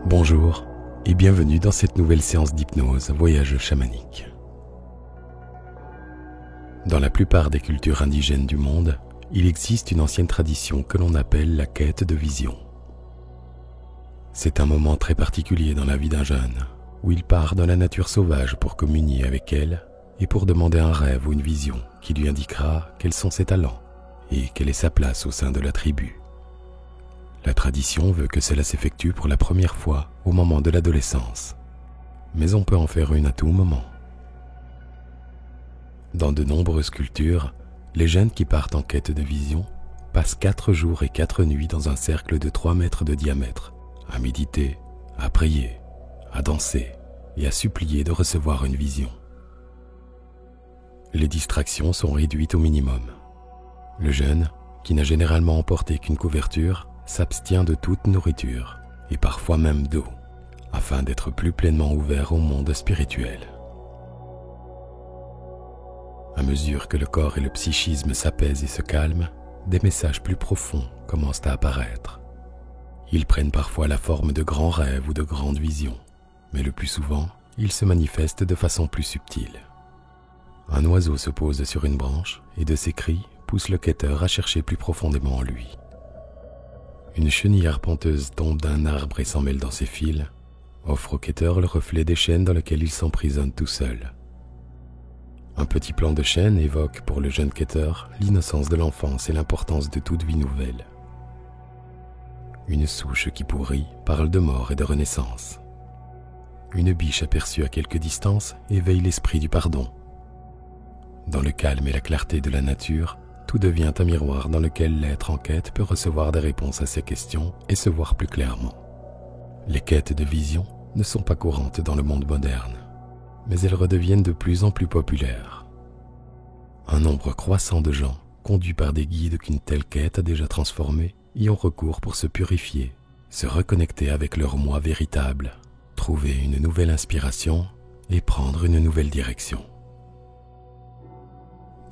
Bonjour et bienvenue dans cette nouvelle séance d'hypnose voyage chamanique. Dans la plupart des cultures indigènes du monde, il existe une ancienne tradition que l'on appelle la quête de vision. C'est un moment très particulier dans la vie d'un jeune, où il part dans la nature sauvage pour communier avec elle et pour demander un rêve ou une vision qui lui indiquera quels sont ses talents et quelle est sa place au sein de la tribu. La tradition veut que cela s'effectue pour la première fois au moment de l'adolescence, mais on peut en faire une à tout moment. Dans de nombreuses cultures, les jeunes qui partent en quête de vision passent 4 jours et 4 nuits dans un cercle de 3 mètres de diamètre, à méditer, à prier, à danser et à supplier de recevoir une vision. Les distractions sont réduites au minimum. Le jeune, qui n'a généralement emporté qu'une couverture, s'abstient de toute nourriture et parfois même d'eau, afin d'être plus pleinement ouvert au monde spirituel. À mesure que le corps et le psychisme s'apaisent et se calment, des messages plus profonds commencent à apparaître. Ils prennent parfois la forme de grands rêves ou de grandes visions, mais le plus souvent, ils se manifestent de façon plus subtile. Un oiseau se pose sur une branche et de ses cris pousse le quêteur à chercher plus profondément en lui. Une chenille arpenteuse tombe d'un arbre et s'en mêle dans ses fils, offre au quêteur le reflet des chaînes dans lesquelles il s'emprisonne tout seul. Un petit plan de chêne évoque pour le jeune quêteur l'innocence de l'enfance et l'importance de toute vie nouvelle. Une souche qui pourrit parle de mort et de renaissance. Une biche aperçue à quelque distance éveille l'esprit du pardon. Dans le calme et la clarté de la nature, tout devient un miroir dans lequel l'être en quête peut recevoir des réponses à ses questions et se voir plus clairement. Les quêtes de vision ne sont pas courantes dans le monde moderne, mais elles redeviennent de plus en plus populaires. Un nombre croissant de gens, conduits par des guides qu'une telle quête a déjà transformés, y ont recours pour se purifier, se reconnecter avec leur moi véritable, trouver une nouvelle inspiration et prendre une nouvelle direction.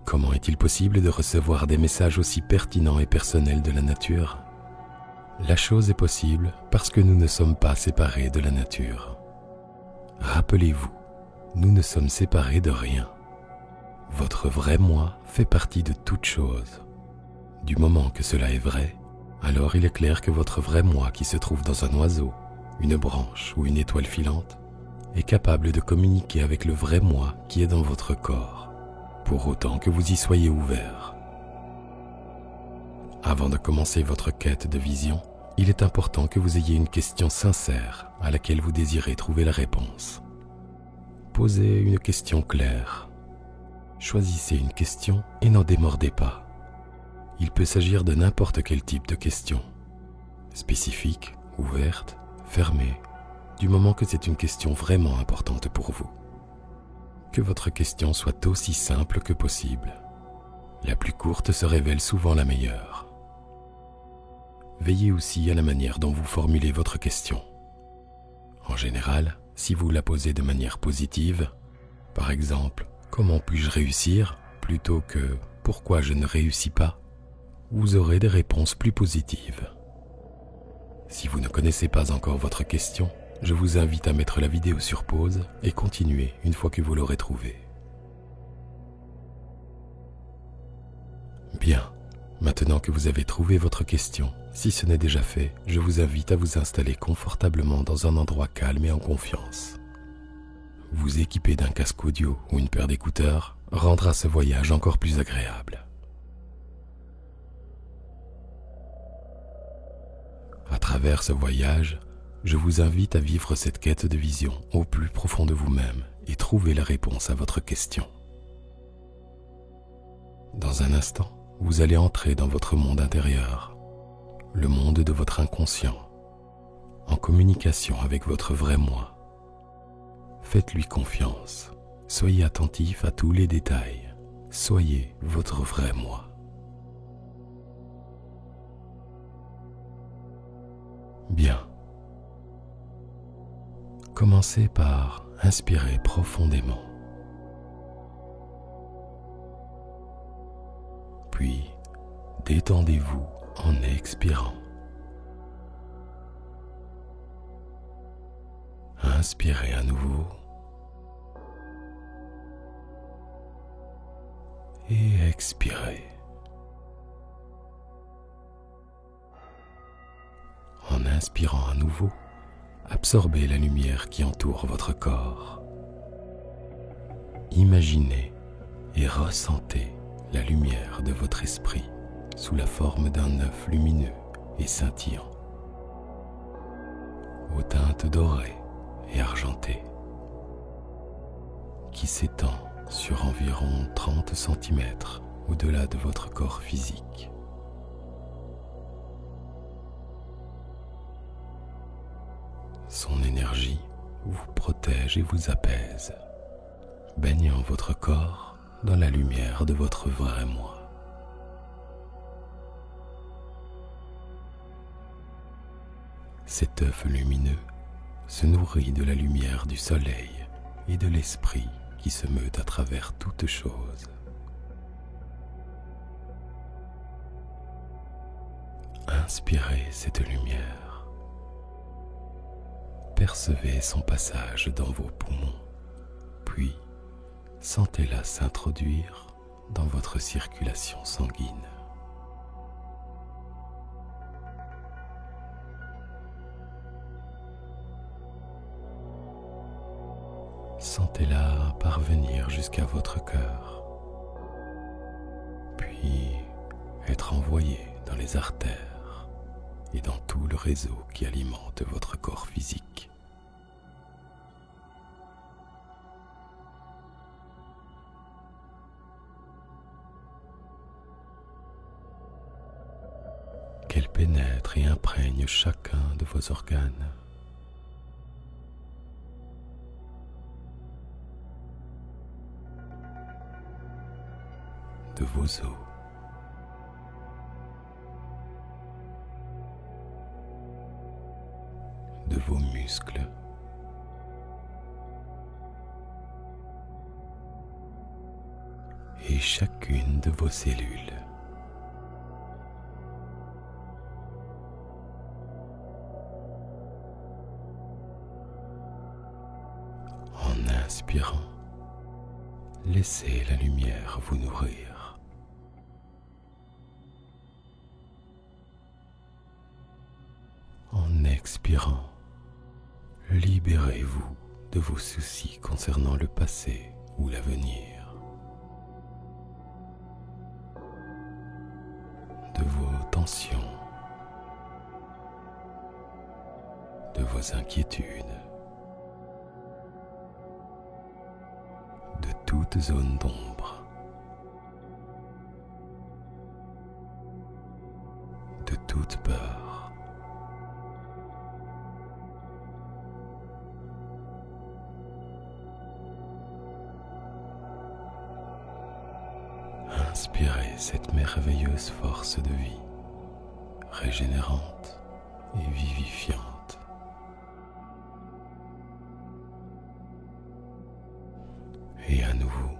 Comment est-il possible de recevoir des messages aussi pertinents et personnels de la nature ? La chose est possible parce que nous ne sommes pas séparés de la nature. Rappelez-vous, nous ne sommes séparés de rien. Votre vrai moi fait partie de toute chose. Du moment que cela est vrai, alors il est clair que votre vrai moi qui se trouve dans un oiseau, une branche ou une étoile filante est capable de communiquer avec le vrai moi qui est dans votre corps, pour autant que vous y soyez ouvert. Avant de commencer votre quête de vision, il est important que vous ayez une question sincère à laquelle vous désirez trouver la réponse. Posez une question claire. Choisissez une question et n'en démordez pas. Il peut s'agir de n'importe quel type de question. Spécifique, ouverte, fermée, du moment que c'est une question vraiment importante pour vous. Que votre question soit aussi simple que possible. La plus courte se révèle souvent la meilleure. Veillez aussi à la manière dont vous formulez votre question. En général, si vous la posez de manière positive, par exemple, « Comment puis-je réussir ?» plutôt que « Pourquoi je ne réussis pas ?» vous aurez des réponses plus positives. Si vous ne connaissez pas encore votre question, je vous invite à mettre la vidéo sur pause et continuer une fois que vous l'aurez trouvée. Bien, maintenant que vous avez trouvé votre question, si ce n'est déjà fait, je vous invite à vous installer confortablement dans un endroit calme et en confiance. Vous équiper d'un casque audio ou une paire d'écouteurs rendra ce voyage encore plus agréable. À travers ce voyage, je vous invite à vivre cette quête de vision au plus profond de vous-même et trouver la réponse à votre question. Dans un instant, vous allez entrer dans votre monde intérieur, le monde de votre inconscient, en communication avec votre vrai moi. Faites-lui confiance, soyez attentif à tous les détails, soyez votre vrai moi. Bien. Commencez par inspirer profondément. Puis, détendez-vous en expirant. Inspirez à nouveau et expirez. En inspirant à nouveau, absorbez la lumière qui entoure votre corps. Imaginez et ressentez la lumière de votre esprit sous la forme d'un œuf lumineux et scintillant, aux teintes dorées et argentées, qui s'étend sur environ 30 cm au-delà de votre corps physique. Son énergie vous protège et vous apaise, baignant votre corps dans la lumière de votre vrai moi. Cet œuf lumineux se nourrit de la lumière du soleil et de l'esprit qui se meut à travers toute chose. Inspirez cette lumière. Percevez son passage dans vos poumons, puis sentez-la s'introduire dans votre circulation sanguine. Sentez-la parvenir jusqu'à votre cœur, puis être envoyée dans les artères et dans tout le réseau qui alimente votre corps physique. Qu'elle pénètre et imprègne chacun de vos organes. De vos os, de vos muscles, et chacune de vos cellules. En inspirant, laissez la lumière vous nourrir. En expirant, libérez-vous de vos soucis concernant le passé ou l'avenir, de vos tensions, de vos inquiétudes, de toute zone d'ombre, de toute peur. Inspirez cette merveilleuse force de vie, régénérante et vivifiante. Et à nouveau,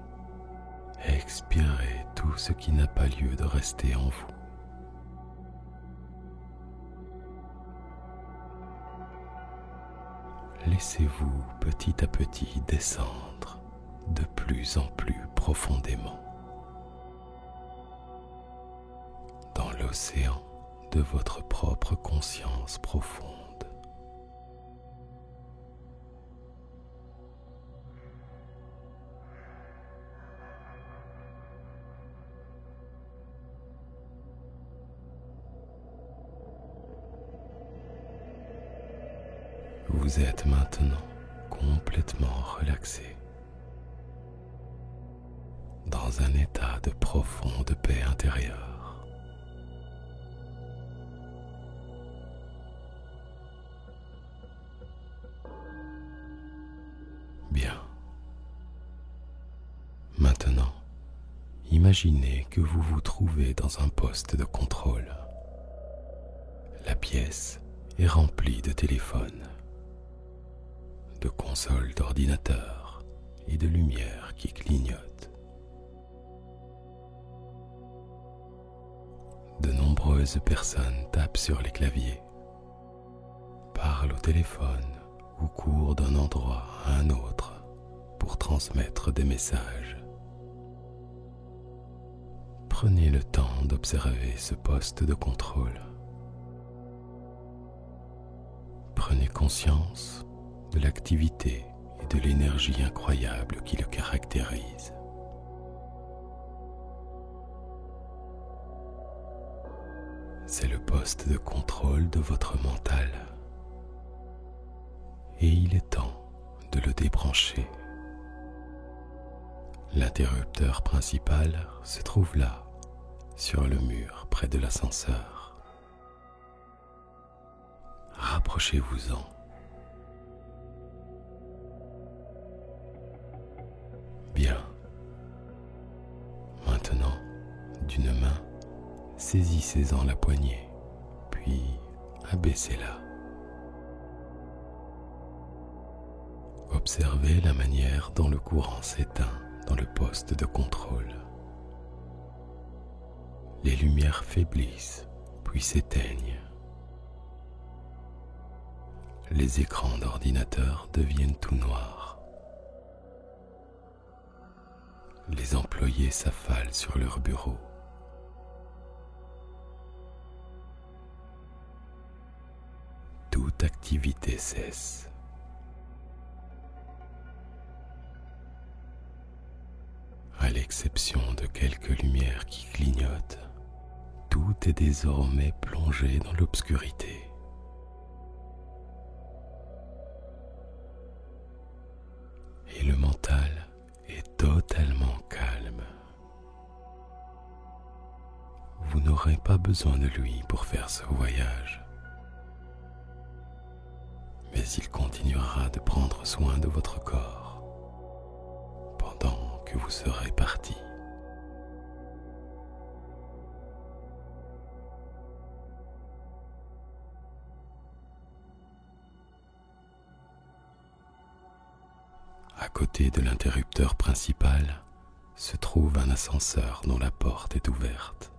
expirez tout ce qui n'a pas lieu de rester en vous. Laissez-vous petit à petit descendre de plus en plus profondément dans l'océan de votre propre conscience profonde. Vous êtes maintenant complètement relaxé, dans un état de profonde paix intérieure. Bien. Maintenant, imaginez que vous vous trouvez dans un poste de contrôle. La pièce est remplie de téléphones, de consoles d'ordinateur et de lumières qui clignotent. De nombreuses personnes tapent sur les claviers, parlent au téléphone ou court d'un endroit à un autre pour transmettre des messages. Prenez le temps d'observer ce poste de contrôle. Prenez conscience de l'activité et de l'énergie incroyable qui le caractérise. C'est le poste de contrôle de votre mental. Et il est temps de le débrancher. L'interrupteur principal se trouve là, sur le mur près de l'ascenseur. Rapprochez-vous-en. Bien. Maintenant, d'une main, saisissez-en la poignée, puis abaissez-la. Observez la manière dont le courant s'éteint dans le poste de contrôle. Les lumières faiblissent, puis s'éteignent. Les écrans d'ordinateur deviennent tout noirs. Les employés s'affalent sur leur bureau. Toute activité cesse. À l'exception de quelques lumières qui clignotent, tout est désormais plongé dans l'obscurité. Et le mental est totalement calme. Vous n'aurez pas besoin de lui pour faire ce voyage. Mais il continuera de prendre soin de votre corps pendant que vous serez parti. À côté de l'interrupteur principal se trouve un ascenseur dont la porte est ouverte.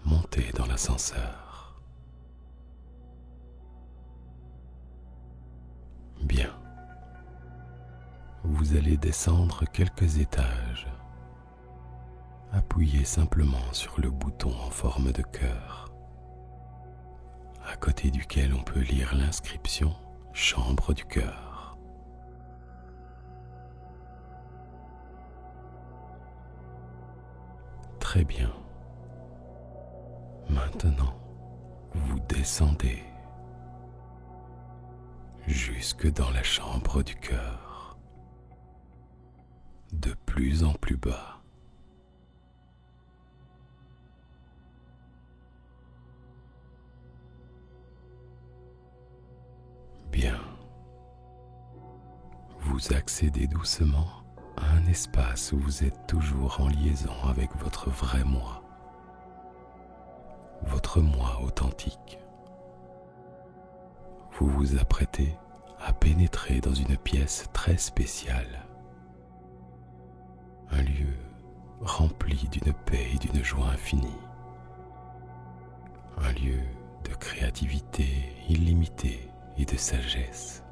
Montez dans l'ascenseur. Bien. Vous allez descendre quelques étages. Appuyez simplement sur le bouton en forme de cœur, à côté duquel on peut lire l'inscription « Chambre du cœur ». Très bien. Maintenant, vous descendez jusque dans la chambre du cœur, de plus en plus bas. Bien. Vous accédez doucement à un espace où vous êtes toujours en liaison avec votre vrai moi, votre moi authentique. Vous vous apprêtez à pénétrer dans une pièce très spéciale, un lieu rempli d'une paix et d'une joie infinie, un lieu de créativité illimitée et de sagesse.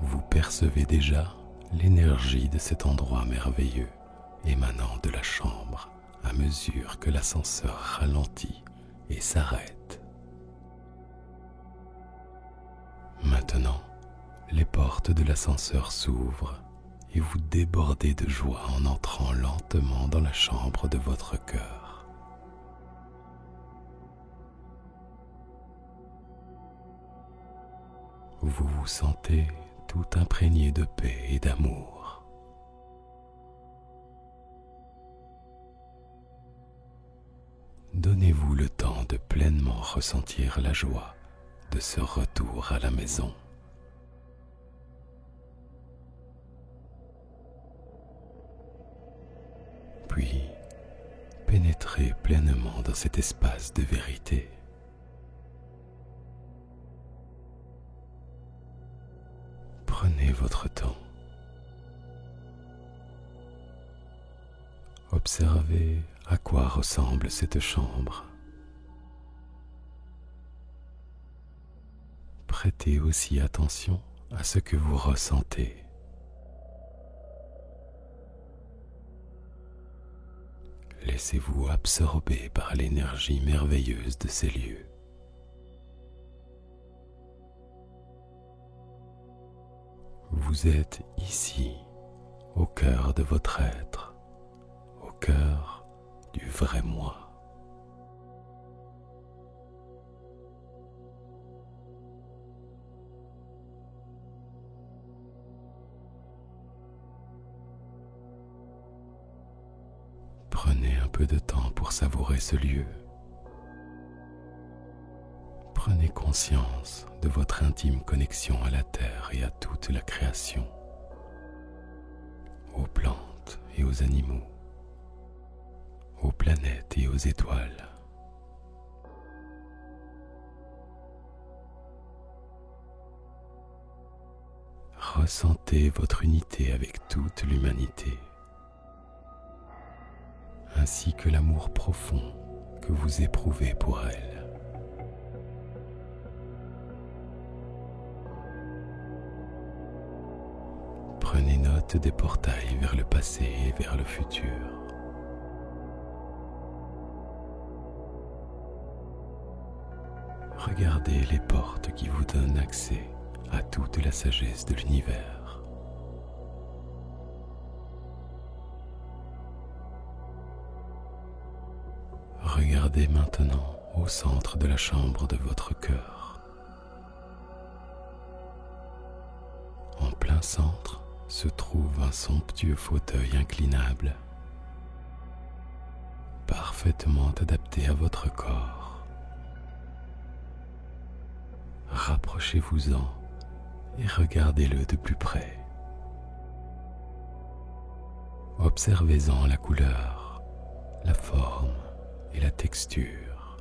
Vous percevez déjà l'énergie de cet endroit merveilleux émanant de la chambre à mesure que l'ascenseur ralentit et s'arrête. Maintenant, les portes de l'ascenseur s'ouvrent et vous débordez de joie en entrant lentement dans la chambre de votre cœur. Vous vous sentez tout imprégné de paix et d'amour. Donnez-vous le temps de pleinement ressentir la joie de ce retour à la maison. Puis, pénétrez pleinement dans cet espace de vérité. Prenez votre temps. Observez à quoi ressemble cette chambre. Prêtez aussi attention à ce que vous ressentez. Laissez-vous absorber par l'énergie merveilleuse de ces lieux. Vous êtes ici, au cœur de votre être, au cœur du vrai moi. Prenez un peu de temps pour savourer ce lieu. Prenez conscience de votre intime connexion à la terre et à toute la création, aux plantes et aux animaux, aux planètes et aux étoiles. Ressentez votre unité avec toute l'humanité, ainsi que l'amour profond que vous éprouvez pour elle. Prenez note des portails vers le passé et vers le futur. Regardez les portes qui vous donnent accès à toute la sagesse de l'univers. Regardez maintenant au centre de la chambre de votre cœur. En plein centre se trouve un somptueux fauteuil inclinable, parfaitement adapté à votre corps. Rapprochez-vous-en et regardez-le de plus près. Observez-en la couleur, la forme et la texture.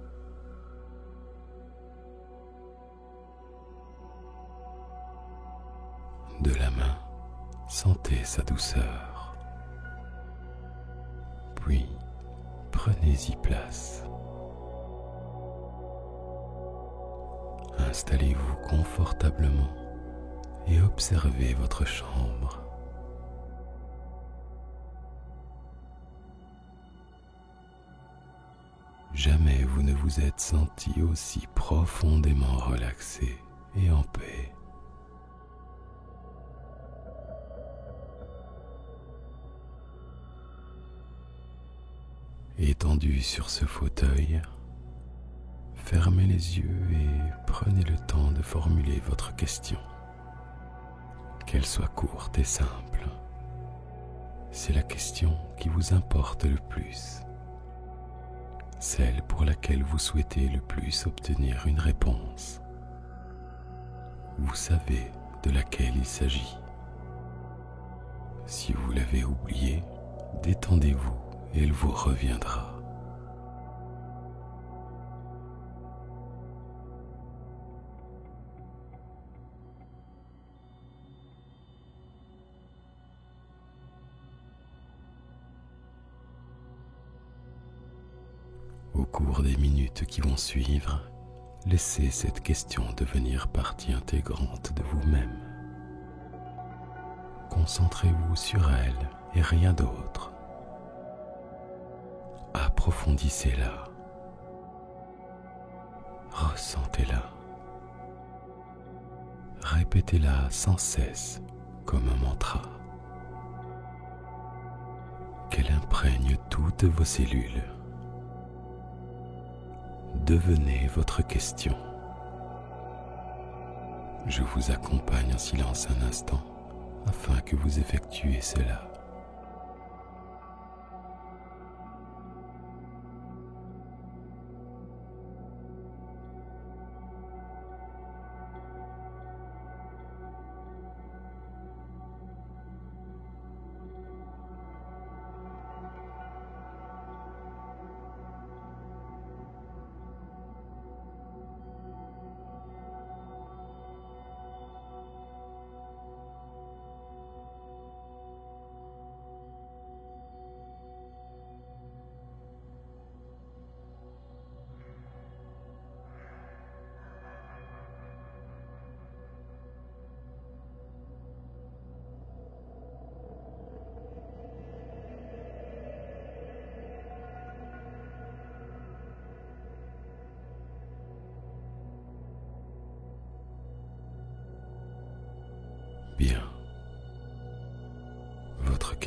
De la main, sentez sa douceur. Puis, prenez-y place. Installez-vous confortablement et observez votre chambre. Jamais vous ne vous êtes senti aussi profondément relaxé et en paix. Étendu sur ce fauteuil, fermez les yeux et prenez le temps de formuler votre question. Qu'elle soit courte et simple, c'est la question qui vous importe le plus, celle pour laquelle vous souhaitez le plus obtenir une réponse. Vous savez de laquelle il s'agit. Si vous l'avez oubliée, détendez-vous et elle vous reviendra. Au cours des minutes qui vont suivre, laissez cette question devenir partie intégrante de vous-même. Concentrez-vous sur elle et rien d'autre. Approfondissez-la. Ressentez-la. Répétez-la sans cesse comme un mantra. Qu'elle imprègne toutes vos cellules. Devenez votre question. Je vous accompagne en silence un instant afin que vous effectuez cela.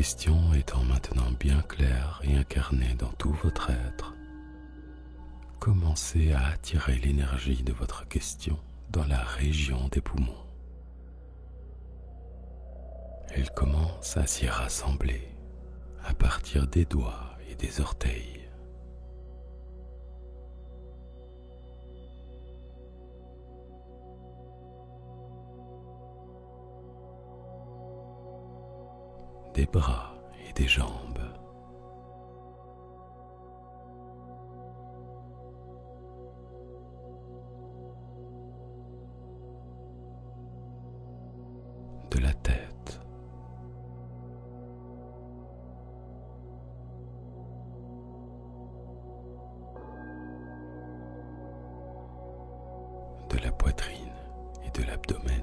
question étant maintenant bien claire et incarnée dans tout votre être, commencez à attirer l'énergie de votre question dans la région des poumons. Elle commence à s'y rassembler à partir des doigts et des orteils. Des bras et des jambes. De la tête. De la poitrine et de l'abdomen.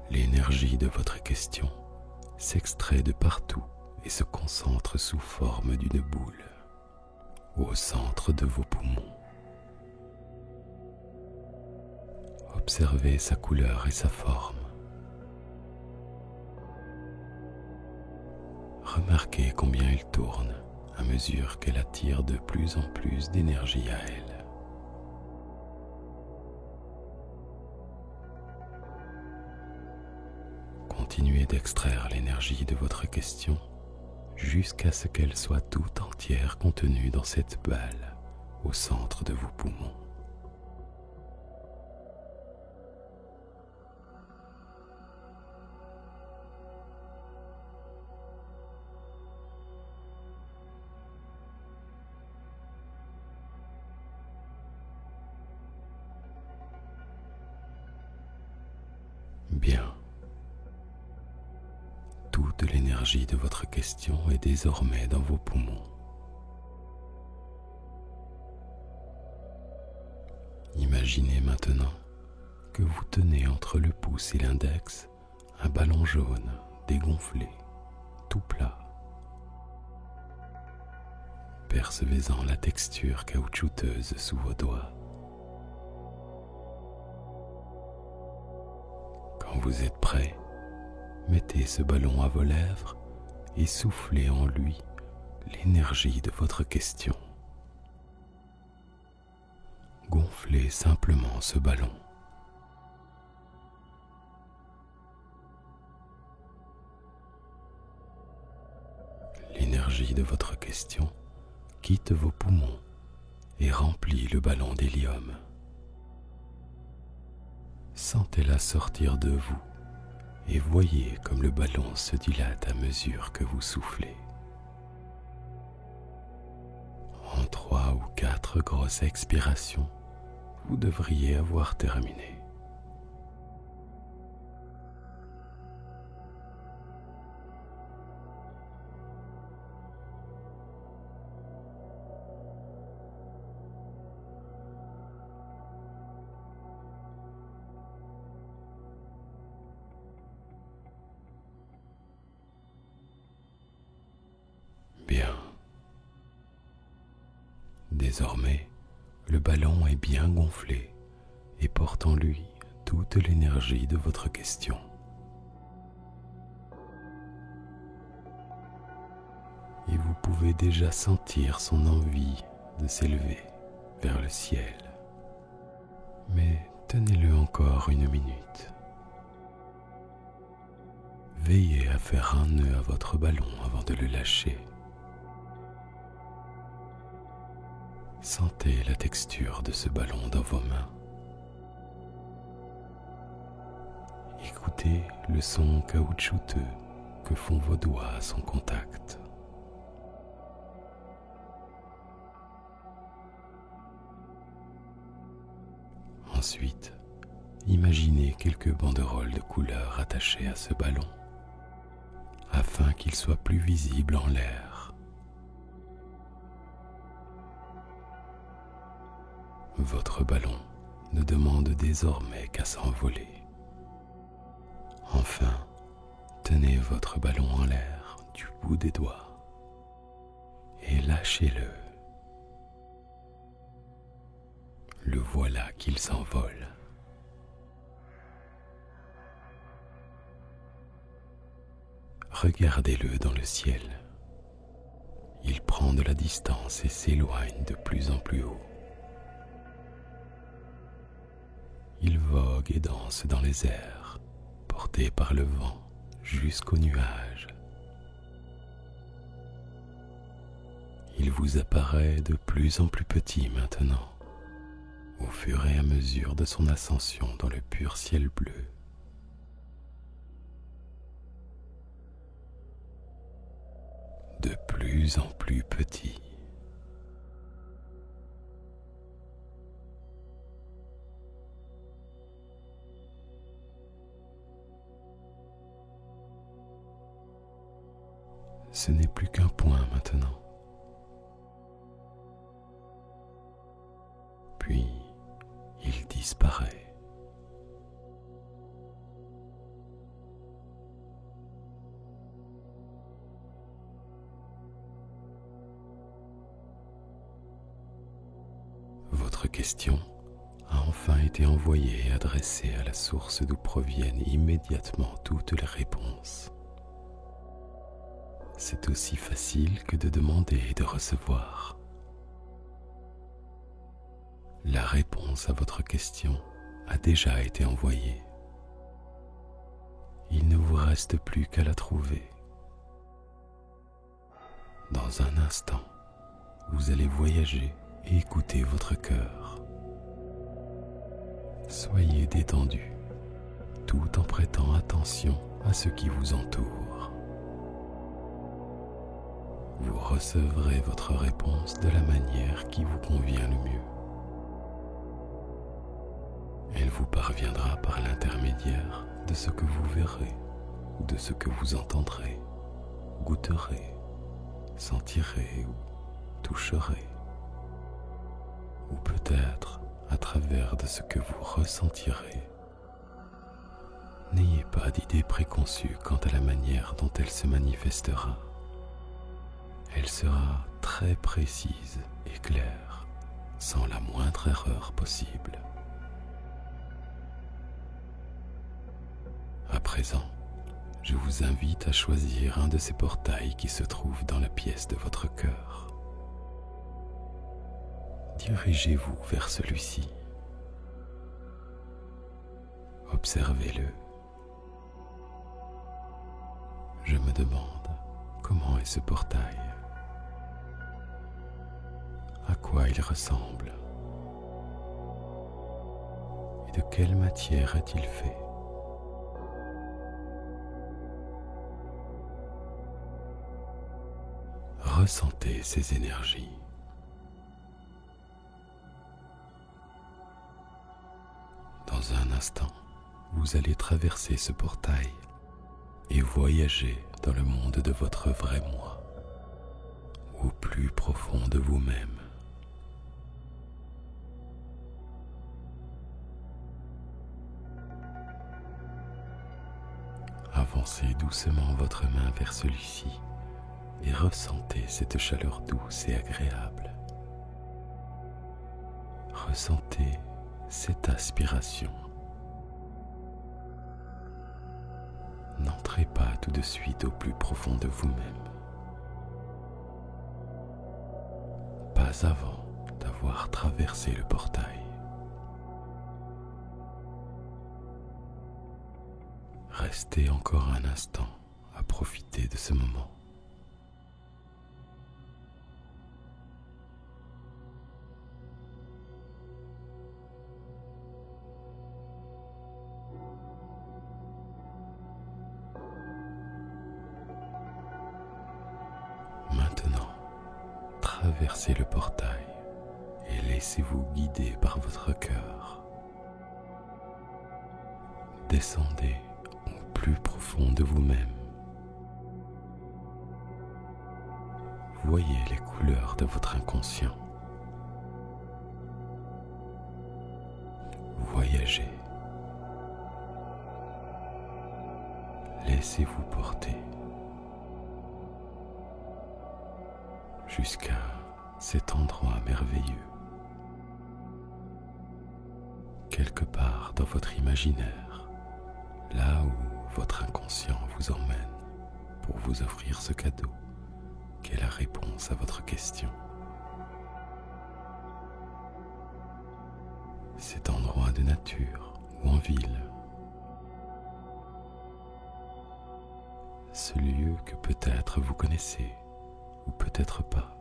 L'énergie de votre question s'extrait de partout et se concentre sous forme d'une boule au centre de vos poumons. Observez sa couleur et sa forme. Remarquez combien elle tourne à mesure qu'elle attire de plus en plus d'énergie à elle. Continuez d'extraire l'énergie de votre question jusqu'à ce qu'elle soit tout entière contenue dans cette balle au centre de vos poumons. Bien. Toute l'énergie de votre question est désormais dans vos poumons. Imaginez maintenant que vous tenez entre le pouce et l'index un ballon jaune dégonflé, tout plat. Percevez-en la texture caoutchouteuse sous vos doigts. Quand vous êtes prêt, mettez ce ballon à vos lèvres et soufflez en lui l'énergie de votre question. Gonflez simplement ce ballon. L'énergie de votre question quitte vos poumons et remplit le ballon d'hélium. Sentez-la sortir de vous et voyez comme le ballon se dilate à mesure que vous soufflez. En 3 ou 4 grosses expirations, vous devriez avoir terminé. Bien. Désormais, le ballon est bien gonflé et porte en lui toute l'énergie de votre question. Et vous pouvez déjà sentir son envie de s'élever vers le ciel. Mais tenez-le encore 1 minute. Veillez à faire un nœud à votre ballon avant de le lâcher. Sentez la texture de ce ballon dans vos mains. Écoutez le son caoutchouteux que font vos doigts à son contact. Ensuite, imaginez quelques banderoles de couleur attachées à ce ballon afin qu'il soit plus visible en l'air. Votre ballon ne demande désormais qu'à s'envoler. Enfin, tenez votre ballon en l'air du bout des doigts et lâchez-le Le voilà qu'il s'envole. Regardez-le dans le ciel. Il prend de la distance et s'éloigne de plus en plus haut. Il vogue et danse dans les airs, porté par le vent jusqu'aux nuages. Il vous apparaît de plus en plus petit maintenant, au fur et à mesure de son ascension dans le pur ciel bleu. De plus en plus petit. Ce n'est plus qu'un point maintenant. Puis, il disparaît. Votre question a enfin été envoyée et adressée à la source d'où proviennent immédiatement toutes les réponses. C'est aussi facile que de demander et de recevoir. La réponse à votre question a déjà été envoyée. Il ne vous reste plus qu'à la trouver. Dans un instant, vous allez voyager et écouter votre cœur. Soyez détendu, tout en prêtant attention à ce qui vous entoure. Vous recevrez votre réponse de la manière qui vous convient le mieux. Elle vous parviendra par l'intermédiaire de ce que vous verrez, ou de ce que vous entendrez, goûterez, sentirez ou toucherez. Ou peut-être à travers de ce que vous ressentirez. N'ayez pas d'idée préconçue quant à la manière dont elle se manifestera. Elle sera très précise et claire, sans la moindre erreur possible. À présent, je vous invite à choisir un de ces portails qui se trouvent dans la pièce de votre cœur. Dirigez-vous vers celui-ci. Observez-le. Je me demande comment est ce portail. À quoi il ressemble? Et de quelle matière est-il fait? Ressentez ces énergies. Dans un instant, vous allez traverser ce portail et voyager dans le monde de votre vrai moi, au plus profond de vous-même. Avancez doucement votre main vers celui-ci et ressentez cette chaleur douce et agréable. Ressentez cette aspiration. N'entrez pas tout de suite au plus profond de vous-même. Pas avant d'avoir traversé le portail. Restez encore un instant à profiter de ce moment. Maintenant, traversez le portail et laissez-vous guider par votre cœur. Descendez au plus profond de vous-même. Voyez les couleurs de votre inconscient. Voyagez. Laissez-vous porter jusqu'à cet endroit merveilleux. quelque part dans votre imaginaire, là où votre inconscient vous emmène pour vous offrir ce cadeau qu'est la réponse à votre question. Cet endroit de nature ou en ville, ce lieu que peut-être vous connaissez ou peut-être pas.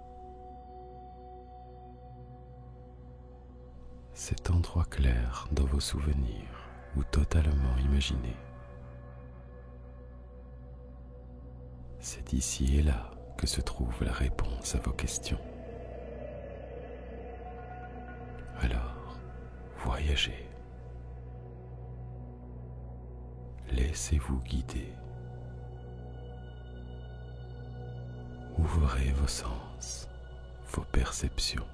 Cet endroit clair dans vos souvenirs ou totalement imaginé. C'est ici et là que se trouve la réponse à vos questions. Alors, voyagez. Laissez-vous guider. Ouvrez vos sens, vos perceptions.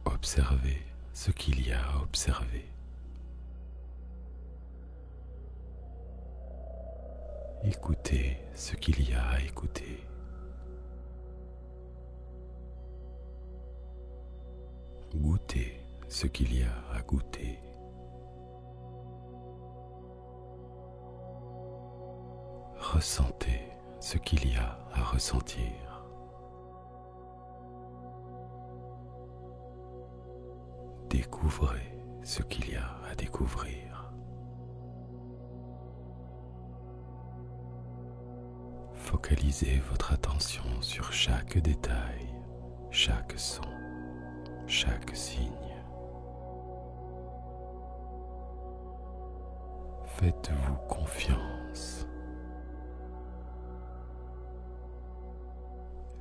Observez ce qu'il y a à observer. Écoutez ce qu'il y a à écouter. Goûtez ce qu'il y a à goûter. Ressentez ce qu'il y a à ressentir. Découvrez ce qu'il y a à découvrir. Focalisez votre attention sur chaque détail, chaque son, chaque signe. Faites-vous confiance.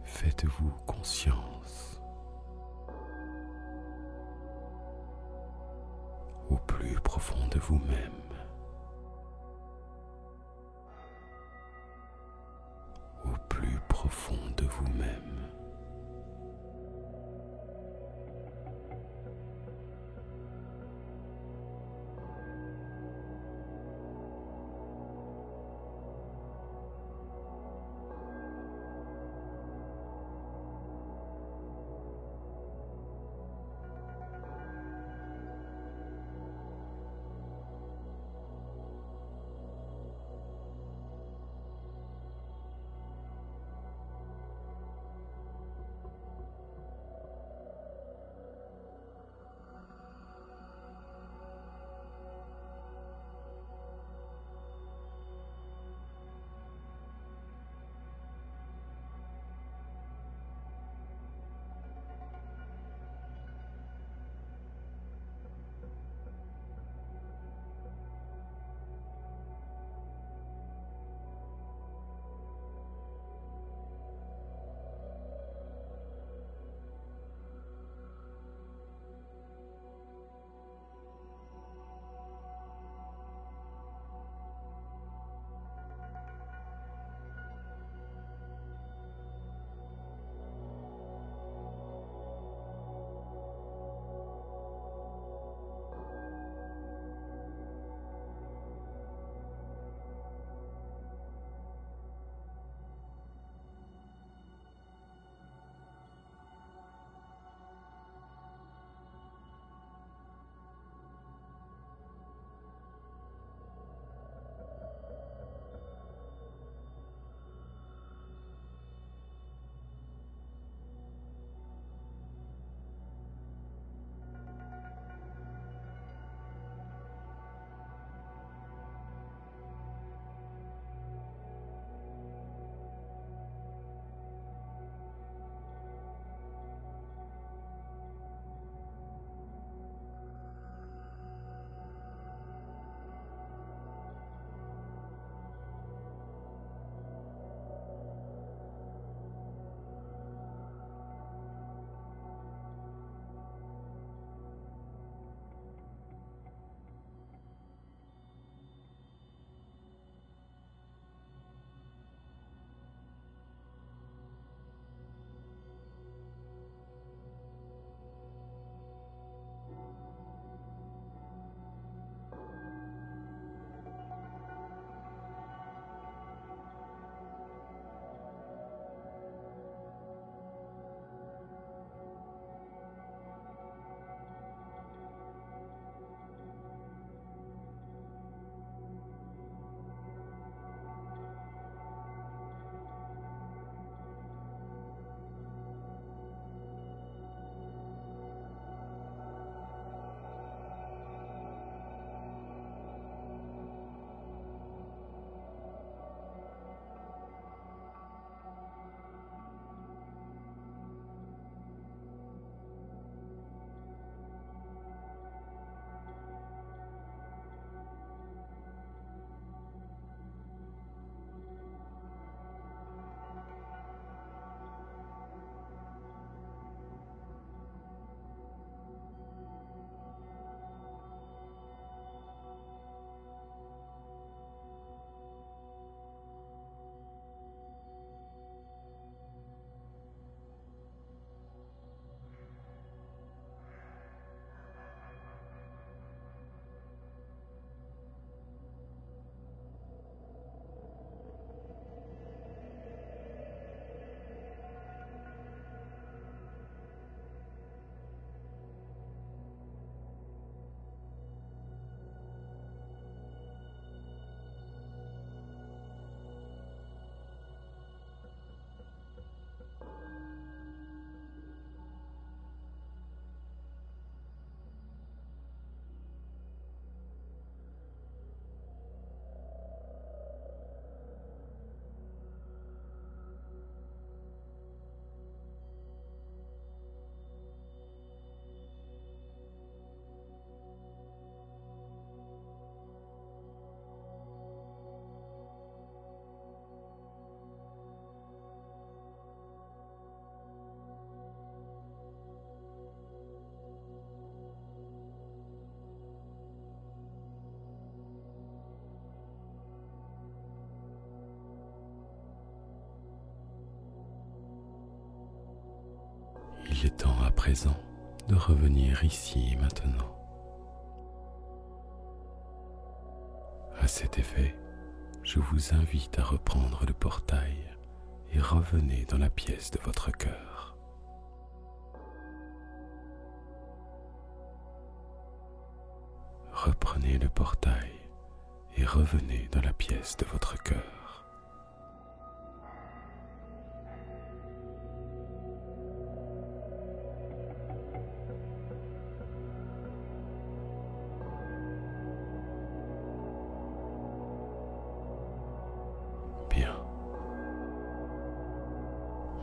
Faites-vous conscience. Au plus profond de vous-même. Au plus profond de vous-même. Il est temps à présent de revenir ici et maintenant. À cet effet, je vous invite à reprendre le portail et revenez dans la pièce de votre cœur. Reprenez le portail et revenez dans la pièce de votre cœur. Bien.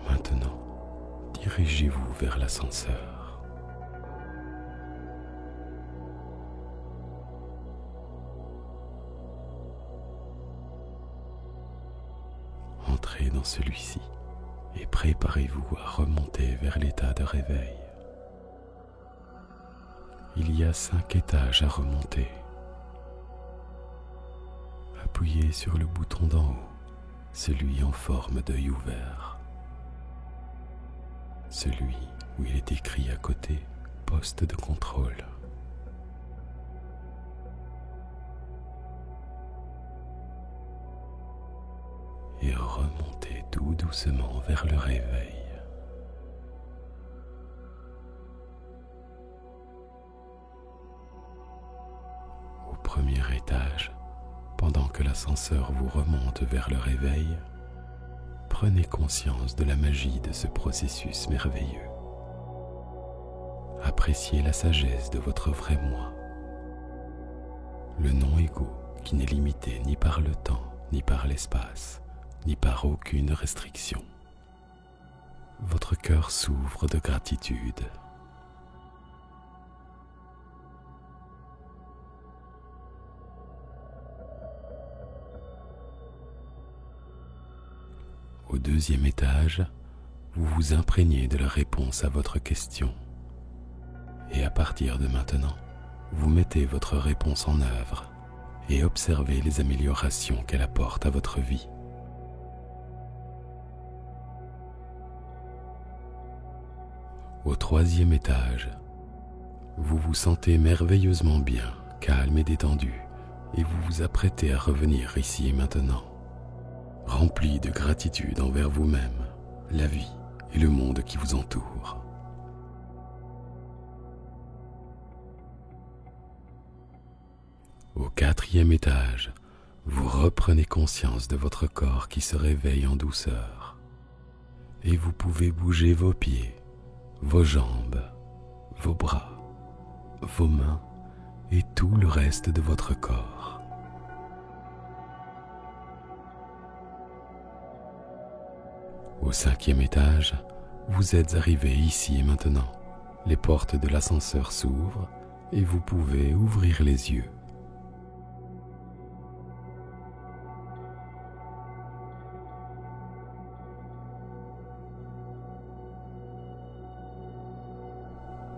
Maintenant, dirigez-vous vers l'ascenseur. Entrez dans celui-ci et préparez-vous à remonter vers l'état de réveil. Il y a 5 étages à remonter. Appuyez sur le bouton d'en haut, celui en forme d'œil ouvert. Celui où il est écrit à côté « Poste de contrôle ». Et remontez tout doucement vers le réveil. Au premier étage, pendant que l'ascenseur vous remonte vers le réveil, prenez conscience de la magie de ce processus merveilleux. Appréciez la sagesse de votre vrai moi, le non-ego qui n'est limité ni par le temps, ni par l'espace, ni par aucune restriction. Votre cœur s'ouvre de gratitude. Au 2e étage, vous vous imprégnez de la réponse à votre question. Et à partir de maintenant, vous mettez votre réponse en œuvre et observez les améliorations qu'elle apporte à votre vie. Au 3e étage, vous vous sentez merveilleusement bien, calme et détendu, et vous vous apprêtez à revenir ici et maintenant, rempli de gratitude envers vous-même, la vie et le monde qui vous entoure. Au 4e étage, vous reprenez conscience de votre corps qui se réveille en douceur, et vous pouvez bouger vos pieds, vos jambes, vos bras, vos mains et tout le reste de votre corps. Au 5e étage, vous êtes arrivé ici et maintenant. Les portes de l'ascenseur s'ouvrent et vous pouvez ouvrir les yeux.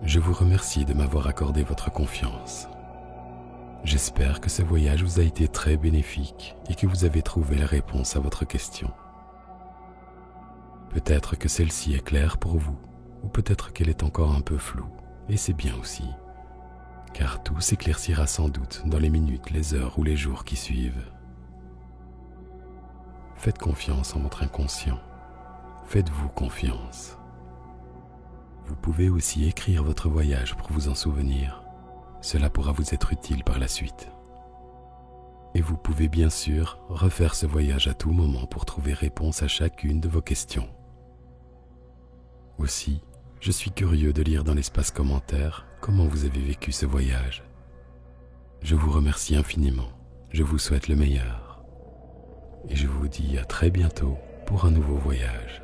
Je vous remercie de m'avoir accordé votre confiance. J'espère que ce voyage vous a été très bénéfique et que vous avez trouvé la réponse à votre question. Peut-être que celle-ci est claire pour vous, ou peut-être qu'elle est encore un peu floue, et c'est bien aussi, car tout s'éclaircira sans doute dans les minutes, les heures ou les jours qui suivent. Faites confiance en votre inconscient. Faites-vous confiance. Vous pouvez aussi écrire votre voyage pour vous en souvenir. Cela pourra vous être utile par la suite. Et vous pouvez bien sûr refaire ce voyage à tout moment pour trouver réponse à chacune de vos questions. Aussi, je suis curieux de lire dans l'espace commentaire comment vous avez vécu ce voyage. Je vous remercie infiniment. Je vous souhaite le meilleur. Et je vous dis à très bientôt pour un nouveau voyage.